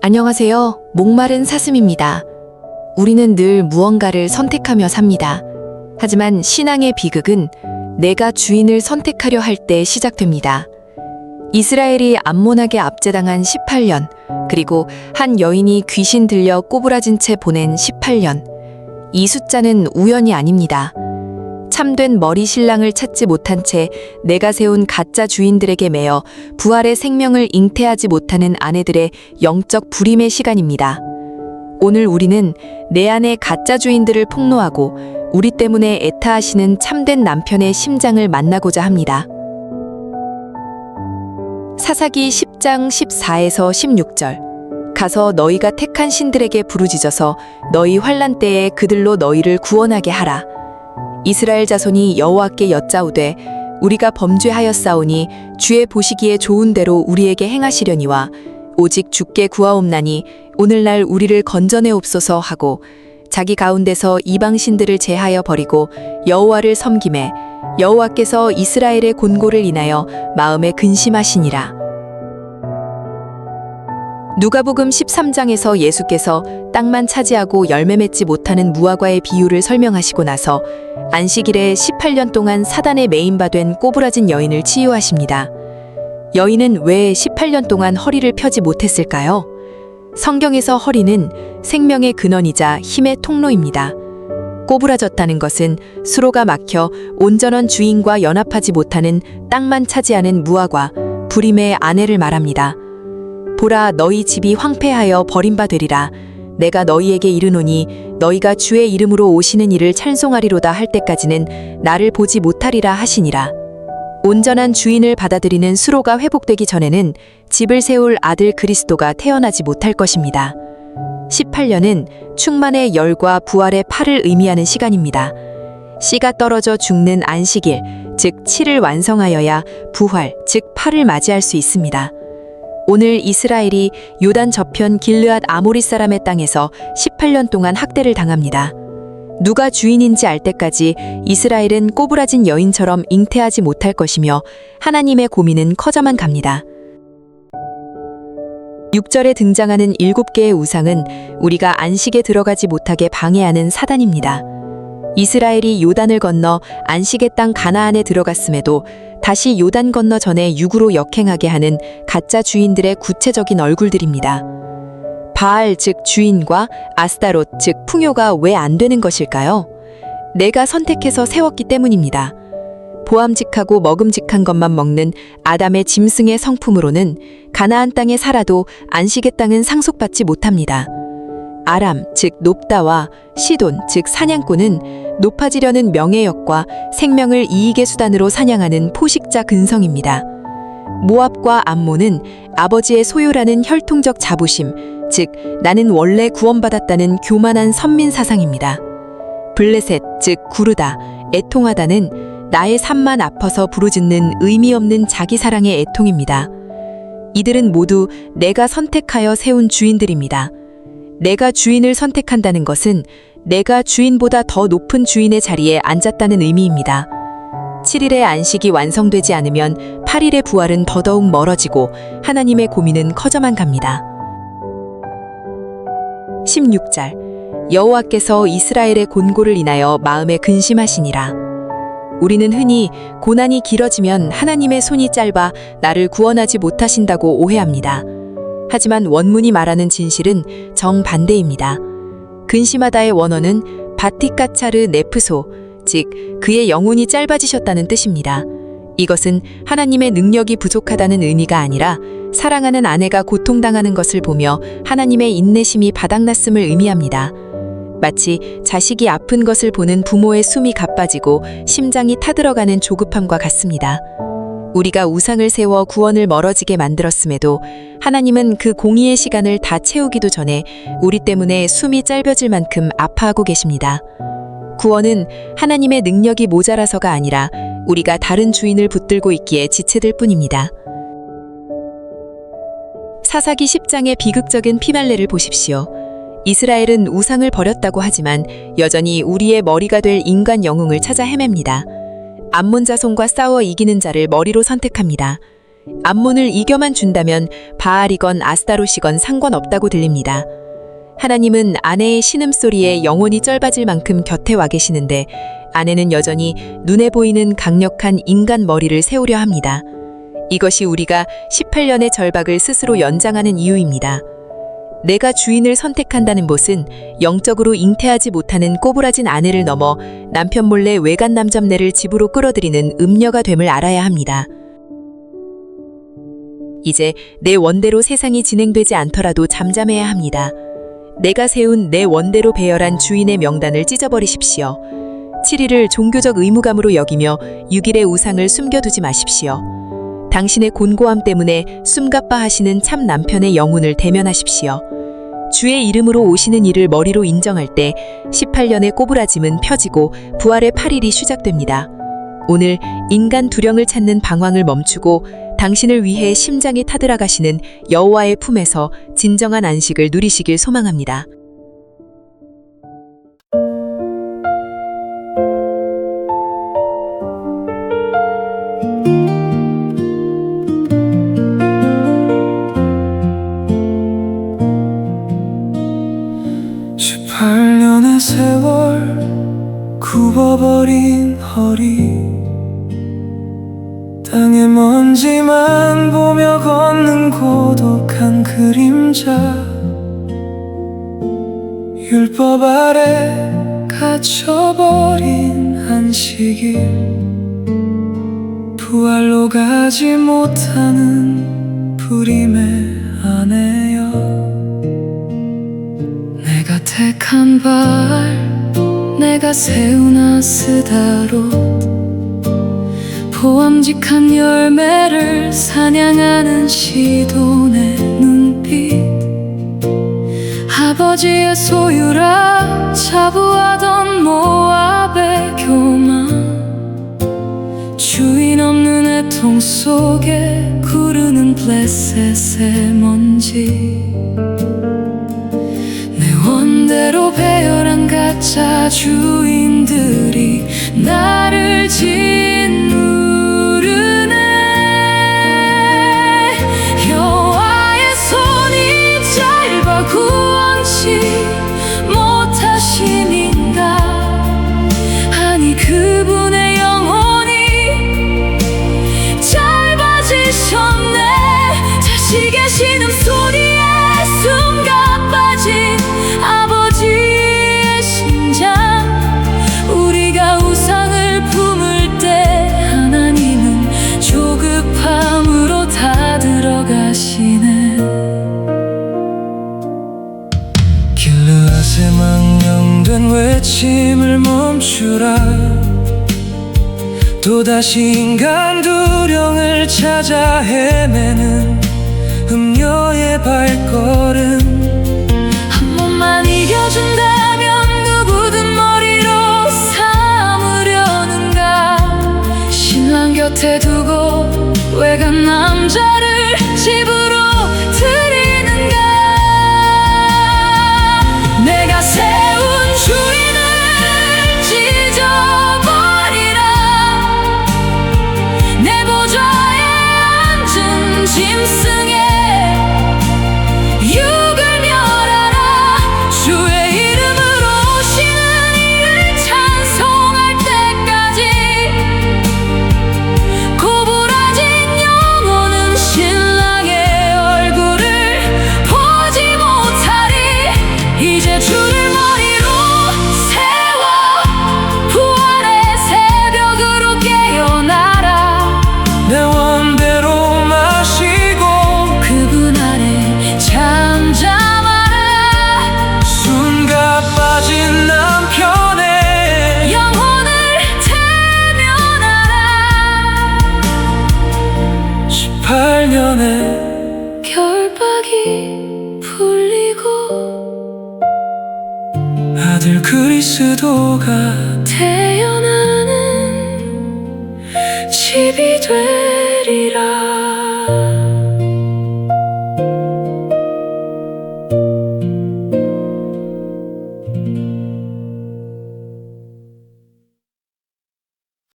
안녕하세요. 목마른 사슴입니다. 우리는 늘 무언가를 선택하며 삽니다. 하지만 신앙의 비극은 내가 주인을 선택하려 할 때 시작됩니다. 이스라엘이 암몬에게 압제당한 18년, 그리고 한 여인이 귀신 들려 꼬부라진 채 보낸 18년. 이 숫자는 우연이 아닙니다. 참된 머리 신랑을 찾지 못한 채 내가 세운 가짜 주인들에게 매여 부활의 생명을 잉태하지 못하는 아내들의 영적 불임의 시간입니다. 오늘 우리는 내 안의 가짜 주인들을 폭로하고 우리 때문에 애타하시는 참된 남편의 심장을 만나고자 합니다. 사사기 10장 14에서 16절. 가서 너희가 택한 신들에게 부르짖어서 너희 환난 때에 그들로 너희를 구원하게 하라. 이스라엘 자손이 여호와께 여짜오되 우리가 범죄하였사오니 주의 보시기에 좋은 대로 우리에게 행하시려니와 오직 주께 구하옵나니 오늘날 우리를 건져내옵소서 하고 자기 가운데서 이방 신들을 제하여 버리고 여호와를 섬기매 여호와께서 이스라엘의 곤고를 인하여 마음에 근심하시니라. 누가복음 13장에서 예수께서 땅만 차지하고 열매 맺지 못하는 무화과의 비유를 설명하시고 나서 안식일에 18년 동안 사단의 메인바 된 꼬부라진 여인을 치유하십니다. 여인은 왜 18년 동안 허리를 펴지 못했을까요? 성경에서 허리는 생명의 근원이자 힘의 통로입니다. 꼬부라졌다는 것은 수로가 막혀 온전한 주인과 연합하지 못하는 땅만 차지하는 무화과, 불임의 아내를 말합니다. 보라, 너희 집이 황폐하여 버림받으리라. 내가 너희에게 이르노니 너희가 주의 이름으로 오시는 이를 찬송하리로다 할 때까지는 나를 보지 못하리라 하시니라. 온전한 주인을 받아들이는 수로가 회복되기 전에는 집을 세울 아들 그리스도가 태어나지 못할 것입니다. 18년은 충만의 열과 부활의 팔을 의미하는 시간입니다. 씨가 떨어져 죽는 안식일, 즉 7을 완성하여야 부활, 즉 팔을 맞이할 수 있습니다. 오늘 이스라엘이 요단 저편 길르앗 아모리 사람의 땅에서 18년 동안 학대를 당합니다. 누가 주인인지 알 때까지 이스라엘은 꼬부라진 여인처럼 잉태하지 못할 것이며 하나님의 고민은 커져만 갑니다. 6절에 등장하는 7개의 우상은 우리가 안식에 들어가지 못하게 방해하는 사단입니다. 이스라엘이 요단을 건너 안식의 땅 가나안에 들어갔음에도 다시 요단 건너 전에 육으로 역행하게 하는 가짜 주인들의 구체적인 얼굴들입니다. 바알 즉 주인과 아스타롯 즉 풍요가 왜 안 되는 것일까요? 내가 선택해서 세웠기 때문입니다. 보암직하고 먹음직한 것만 먹는 아담의 짐승의 성품으로는 가나안 땅에 살아도 안식의 땅은 상속받지 못합니다. 아람 즉 높다와 시돈 즉 사냥꾼은 높아지려는 명예욕과 생명을 이익의 수단으로 사냥하는 포식자 근성입니다. 모압과 암몬은 아버지의 소유라는 혈통적 자부심, 즉 나는 원래 구원받았다는 교만한 선민 사상입니다. 블레셋 즉 구르다, 애통하다는 나의 삶만 아파서 부르짖는 의미 없는 자기 사랑의 애통입니다. 이들은 모두 내가 선택하여 세운 주인들입니다. 내가 주인을 선택한다는 것은 내가 주인보다 더 높은 주인의 자리에 앉았다는 의미입니다. 7일의 안식이 완성되지 않으면 8일의 부활은 더더욱 멀어지고 하나님의 고민은 커져만 갑니다. 16절. 여호와께서 이스라엘의 곤고를 인하여 마음에 근심하시니라. 우리는 흔히 고난이 길어지면 하나님의 손이 짧아 나를 구원하지 못하신다고 오해합니다. 하지만 원문이 말하는 진실은 정반대입니다. 근심하다의 원어는 바티카차르 네프소, 즉 그의 영혼이 짧아지셨다는 뜻입니다. 이것은 하나님의 능력이 부족하다는 의미가 아니라 사랑하는 아내가 고통당하는 것을 보며 하나님의 인내심이 바닥났음을 의미합니다. 마치 자식이 아픈 것을 보는 부모의 숨이 가빠지고 심장이 타들어가는 조급함과 같습니다. 우리가 우상을 세워 구원을 멀어지게 만들었음에도 하나님은 그 공의의 시간을 다 채우기도 전에 우리 때문에 숨이 짧아질 만큼 아파하고 계십니다. 구원은 하나님의 능력이 모자라서가 아니라 우리가 다른 주인을 붙들고 있기에 지체될 뿐입니다. 사사기 10장의 비극적인 피말레를 보십시오. 이스라엘은 우상을 버렸다고 하지만 여전히 우리의 머리가 될 인간 영웅을 찾아 헤맵니다. 암몬 자손과 싸워 이기는 자를 머리로 선택합니다. 암몬을 이겨만 준다면 바알이건 아스타롯이건 상관없다고 들립니다. 하나님은 아내의 신음소리에 영혼이 쩔받을 만큼 곁에 와 계시는데 아내는 여전히 눈에 보이는 강력한 인간 머리를 세우려 합니다. 이것이 우리가 18년의 절박을 스스로 연장하는 이유입니다. 내가 주인을 선택한다는 것은 영적으로 잉태하지 못하는 꼬부라진 아내를 넘어 남편 몰래 외간 남잡내를 집으로 끌어들이는 음녀가 됨을 알아야 합니다. 이제 내 원대로 세상이 진행되지 않더라도 잠잠해야 합니다. 내가 세운 내 원대로 배열한 주인의 명단을 찢어버리십시오. 7일을 종교적 의무감으로 여기며 6일의 우상을 숨겨두지 마십시오. 당신의 곤고함 때문에 숨가빠하시는 참 남편의 영혼을 대면하십시오. 주의 이름으로 오시는 이를 머리로 인정할 때 18년의 꼬부라짐은 펴지고 부활의 8일이 시작됩니다. 오늘 인간 두령을 찾는 방황을 멈추고 당신을 위해 심장이 타들어가시는 여호와의 품에서 진정한 안식을 누리시길 소망합니다. 세월 굽어버린 허리 땅의 먼지만 보며 걷는 고독한 그림자 율법 아래 갇혀버린 안식일 부활로 가지 못하는 불임의 아내여 내가 택한 바알 내가 세운 아스다롯 보암직한 열매를 사냥하는 시돈의 눈빛 아버지의 소유라 자부하던 모압의 교만 주인 없는 애통 속에 구르는 블레셋의 먼지 원대로 배열한 가짜 주인들이 나를 짓누르네 여호와의 손이 짧아 구원치 못하심인가 아니 그분의 영혼이 짧아지셨네 자식의 신음소리에 숨가 빠진 아버지의 심장 우리가 우상을 품을 때 하나님은 조급함으로 다 들어가시네 길르앗에 망령된 외침을 멈추라 또다시 인간 두령을 찾아 헤매는 음녀의 발걸음 만 이겨준다면 누구든 머리로 삼으려는가 신랑 곁에 두고 외간 남자를 집으로 들이는가 내가 세운 주인을 찢어버리라 내 보좌에 앉은 짐승의 결박이 풀리고 아들 그리스도가 태어나는 집이 돼